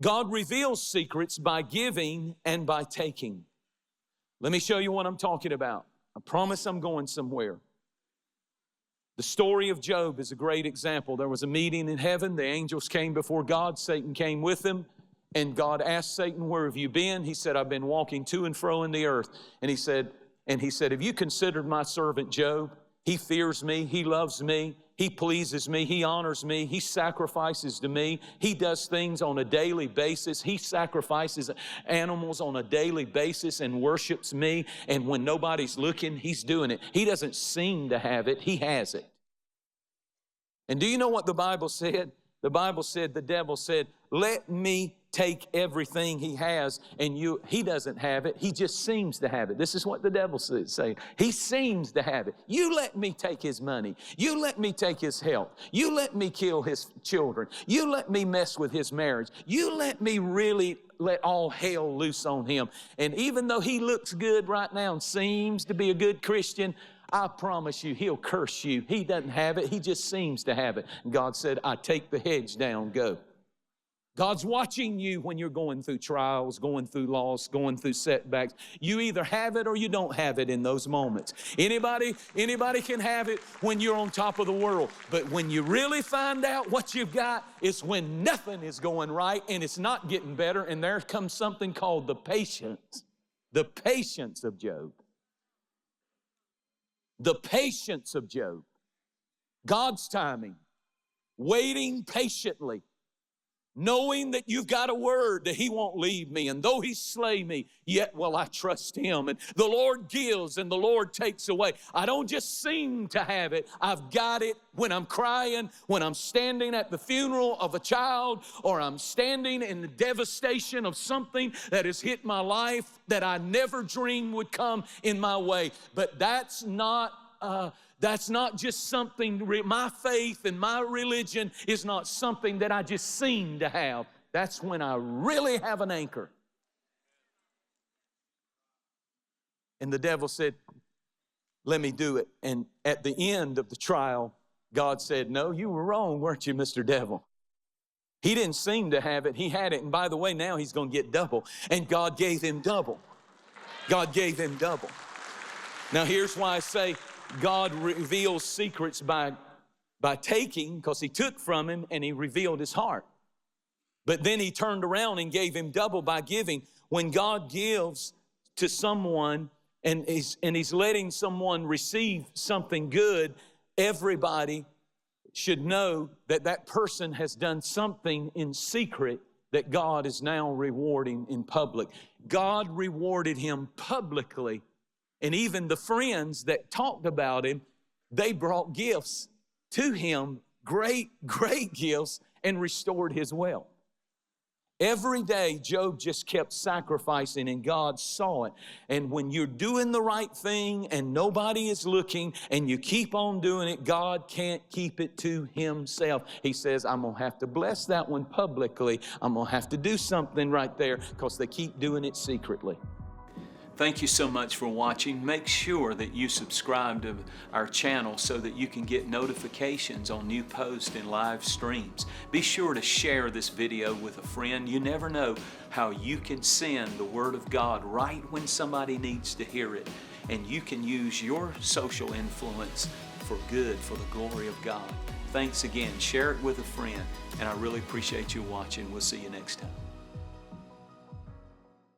God reveals secrets by giving and by taking. Let me show you what I'm talking about. I promise I'm going somewhere. The story of Job is a great example. There was a meeting in heaven. The angels came before God. Satan came with them. And God asked Satan, where have you been? He said, I've been walking to and fro in the earth. And he said, have you considered my servant Job? He fears me. He loves me. He pleases me. He honors me. He sacrifices to me. He does things on a daily basis. He sacrifices animals on a daily basis and worships me. And when nobody's looking, he's doing it. He doesn't seem to have it. He has it. And do you know what the Bible said? The Bible said, the devil said, let me take everything he has, and he doesn't have it. He just seems to have it. This is what the devil is saying. He seems to have it. You let me take his money. You let me take his health. You let me kill his children. You let me mess with his marriage. You let me really let all hell loose on him. And even though he looks good right now and seems to be a good Christian, I promise you, he'll curse you. He doesn't have it. He just seems to have it. And God said, I take the hedge down, go. God's watching you when you're going through trials, going through loss, going through setbacks. You either have it or you don't have it in those moments. Anybody can have it when you're on top of the world. But when you really find out what you've got, it's when nothing is going right and it's not getting better. And there comes something called the patience of Job. The patience of Job. God's timing. Waiting patiently. Knowing that you've got a word that he won't leave me. And though he slay me, yet will I trust him. And the Lord gives and the Lord takes away. I don't just seem to have it. I've got it when I'm crying, when I'm standing at the funeral of a child, or I'm standing in the devastation of something that has hit my life that I never dreamed would come in my way. But that's not just something, my faith and my religion is not something that I just seem to have. That's when I really have an anchor. And the devil said, let me do it. And at the end of the trial, God said, no, you were wrong, weren't you, Mr. Devil? He didn't seem to have it. He had it. And by the way, now he's going to get double. And God gave him double. God gave him double. Now here's why I say, God reveals secrets by taking, because he took from him and he revealed his heart. But then he turned around and gave him double by giving. When God gives to someone and he's letting someone receive something good, everybody should know that that person has done something in secret that God is now rewarding in public. God rewarded him publicly. And even the friends that talked about him, they brought gifts to him, great, great gifts, and restored his wealth. Every day, Job just kept sacrificing, and God saw it. And when you're doing the right thing and nobody is looking and you keep on doing it, God can't keep it to himself. He says, I'm going to have to bless that one publicly. I'm going to have to do something right there because they keep doing it secretly. Thank you so much for watching. Make sure that you subscribe to our channel so that you can get notifications on new posts and live streams. Be sure to share this video with a friend. You never know how you can send the Word of God right when somebody needs to hear it. And you can use your social influence for good, for the glory of God. Thanks again. Share it with a friend. And I really appreciate you watching. We'll see you next time.